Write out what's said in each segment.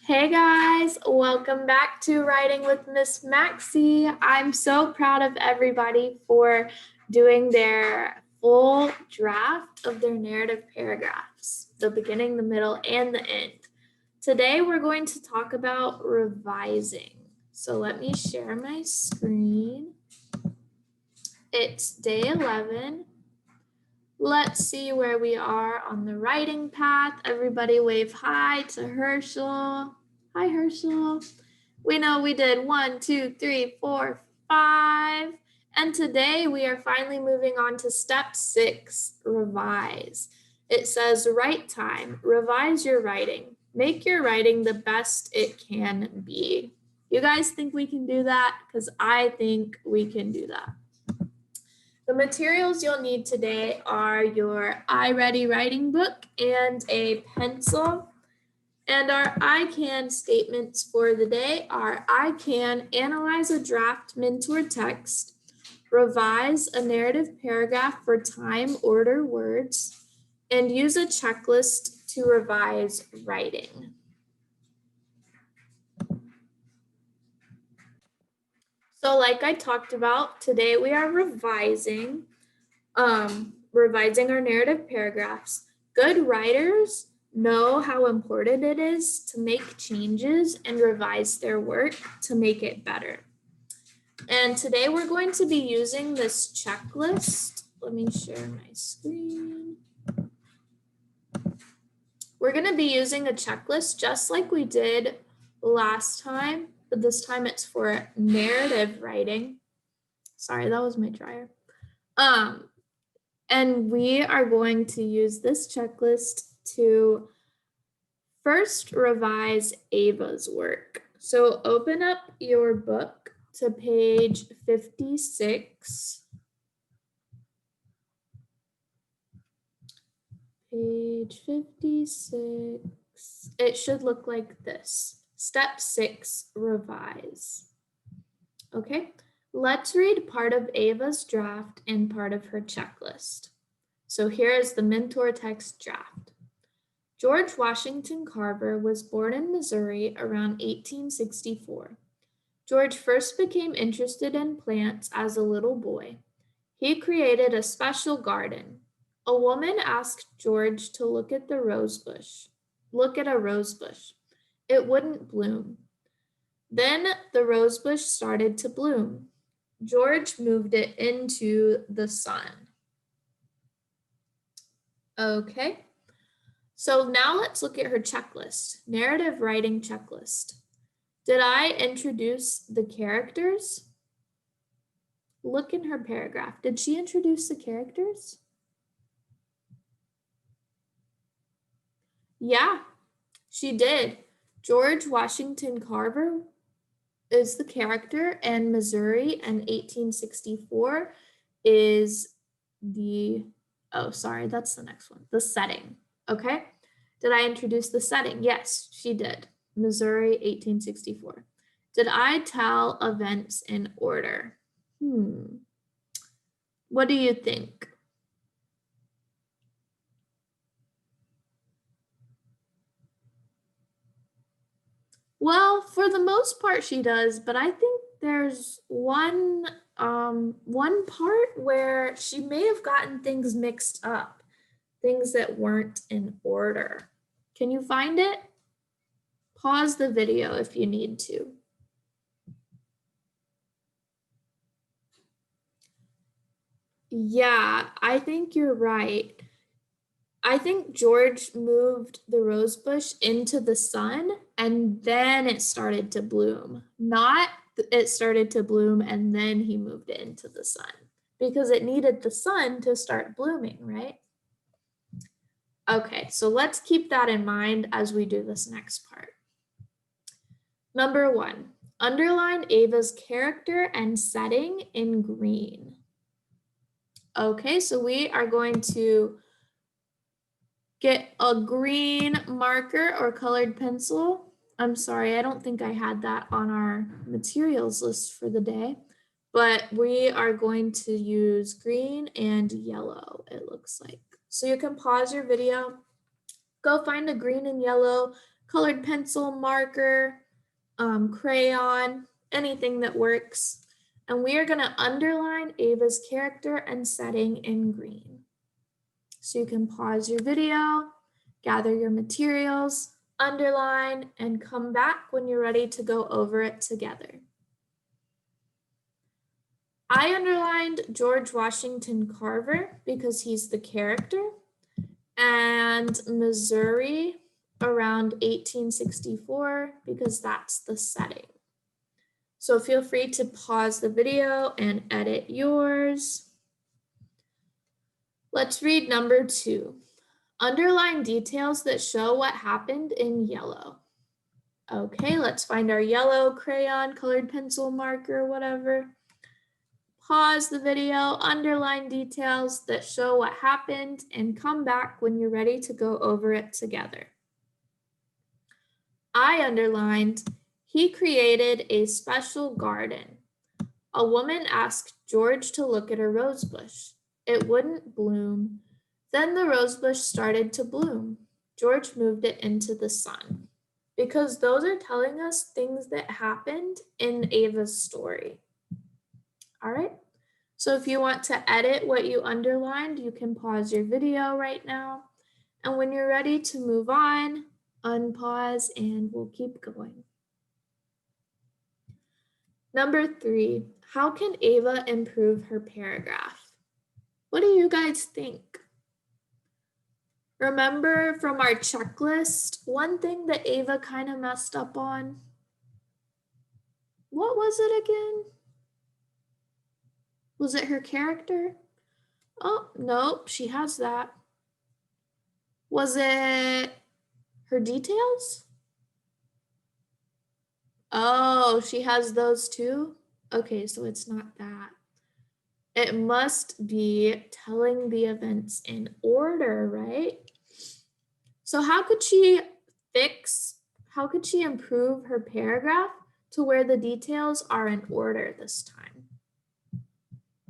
Hey guys, welcome back to Writing with Miss Maxie. I'm so proud of everybody for doing their full draft of their narrative paragraphs, the beginning, the middle, and the end. Today we're going to talk about revising. So let me share my screen. It's day 11. Let's see where we are on the writing path. Everybody wave hi to Herschel. Hi, Herschel. We know we did 1, 2, 3, 4, 5. And today we are finally moving on to step 6, revise. It says write time, revise your writing. Make your writing the best it can be. You guys think we can do that? Because I think we can do that. The materials you'll need today are your iReady writing book and a pencil. And our I can statements for the day are I can analyze a draft mentor text, revise a narrative paragraph for time, order words, and use a checklist to revise writing. So like I talked about, today we are revising our narrative paragraphs. Good writers know how important it is to make changes and revise their work to make it better. And today we're going to be using this checklist. Let me share my screen. We're going to be using a checklist just like we did last time, but this time it's for narrative writing. Sorry, that was my dryer. And we are going to use this checklist to first revise Ava's work. So open up your book to page 56. Page 56. It should look like this. Step 6, revise. Okay. Let's read part of Ava's draft and part of her checklist. So here is the mentor text draft. George Washington Carver was born in Missouri around 1864. George first became interested in plants as a little boy. He created a special garden. A woman asked George to look at a rose bush. It wouldn't bloom. Then the rose bush started to bloom. George moved it into the sun. Okay, so now let's look at her checklist, narrative writing checklist. Did I introduce the characters? Look in her paragraph. Did she introduce the characters? Yeah, she did. George Washington Carver is the character, and Missouri and 1864 is the, oh, sorry, that's the next one, the setting. Okay. Did I introduce the setting? Yes, she did. Missouri, 1864. Did I tell events in order? What do you think? Well, for the most part she does, but I think there's one part where she may have gotten things mixed up, things that weren't in order. Can you find it? Pause the video if you need to. Yeah, I think you're right. I think George moved the rose bush into the sun and then it started to bloom. Not it started to bloom and then he moved it into the sun because it needed the sun to start blooming, right? Okay, so let's keep that in mind as we do this next part. Number 1, underline Ava's character and setting in green. Okay, so we are going to get a green marker or colored pencil. I'm sorry, I don't think I had that on our materials list for the day, but we are going to use green and yellow, it looks like. So you can pause your video, go find a green and yellow colored pencil, marker, crayon, anything that works. And we are going to underline Ava's character and setting in green. So you can pause your video, gather your materials, underline, and come back when you're ready to go over it together. I underlined George Washington Carver because he's the character, and Missouri around 1864 because that's the setting. So feel free to pause the video and edit yours. Let's read number 2. Underline details that show what happened in yellow. Okay, let's find our yellow crayon, colored pencil, marker, whatever. Pause the video, underline details that show what happened, and come back when you're ready to go over it together. I underlined, he created a special garden. A woman asked George to look at a rose bush. It wouldn't bloom. Then the rose bush started to bloom. George moved it into the sun. Because those are telling us things that happened in Ava's story. All right. So if you want to edit what you underlined, you can pause your video right now. And when you're ready to move on, unpause and we'll keep going. Number 3, how can Ava improve her paragraph? What do you guys think? Remember from our checklist, one thing that Ava kind of messed up on? What was it again? Was it her character? Oh, nope, she has that. Was it her details? Oh, she has those too? Okay, so it's not that. It must be telling the events in order, right? So how could she improve her paragraph to where the details are in order this time?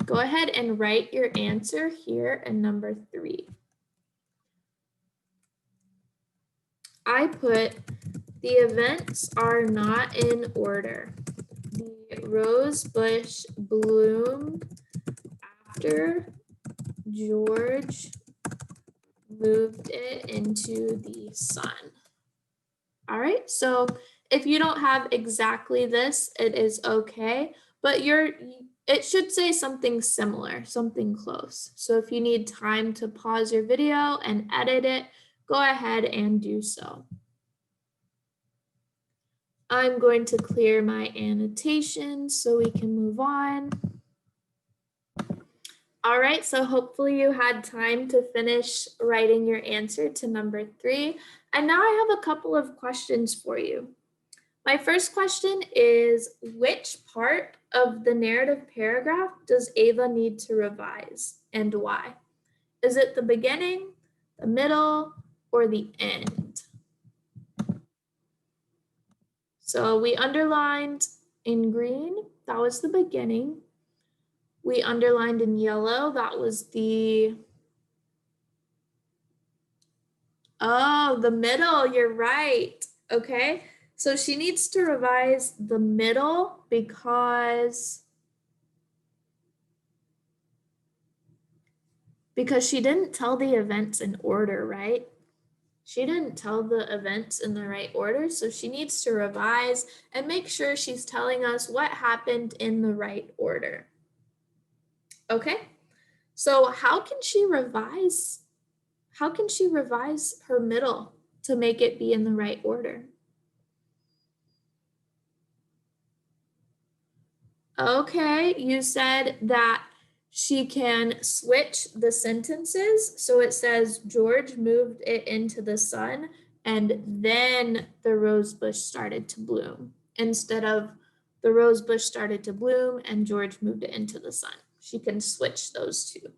Go ahead and write your answer here in number 3. I put, the events are not in order. The rose bush bloomed after George moved it into the sun. All right, so if you don't have exactly this, it is okay, but it should say something similar, something close. So if you need time to pause your video and edit it, go ahead and do so. I'm going to clear my annotations so we can move on. All right, so hopefully you had time to finish writing your answer to number 3. And now I have a couple of questions for you. My first question is, which part of the narrative paragraph does Ava need to revise and why? Is it the beginning, the middle, or the end? So we underlined in green, that was the beginning. We underlined in yellow, that was the middle, you're right. Okay, so she needs to revise the middle because she didn't tell the events in order, right? She didn't tell the events in the right order, so she needs to revise and make sure she's telling us what happened in the right order. Okay, so how can she revise her middle to make it be in the right order? Okay, you said that she can switch the sentences. So it says George moved it into the sun and then the rose bush started to bloom, instead of the rose bush started to bloom and George moved it into the sun. She can switch those two.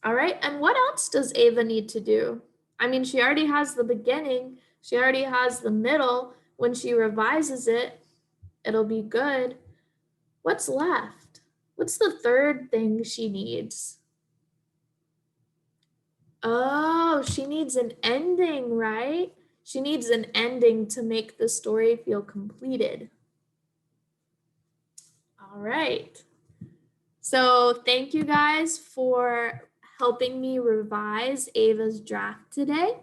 All right, and what else does Ava need to do? I mean, she already has the beginning, she already has the middle. When she revises it, it'll be good. What's left? What's the third thing she needs? Oh, she needs an ending, right? She needs an ending to make the story feel completed. All right. So thank you guys for helping me revise Ava's draft today.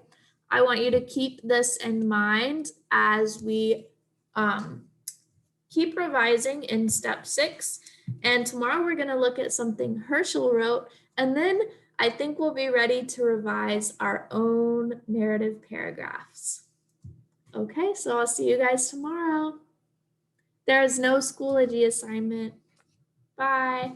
I want you to keep this in mind as we keep revising in step 6. And tomorrow we're going to look at something Herschel wrote, and then I think we'll be ready to revise our own narrative paragraphs. Okay, so I'll see you guys tomorrow. There is no Schoology assignment. Bye.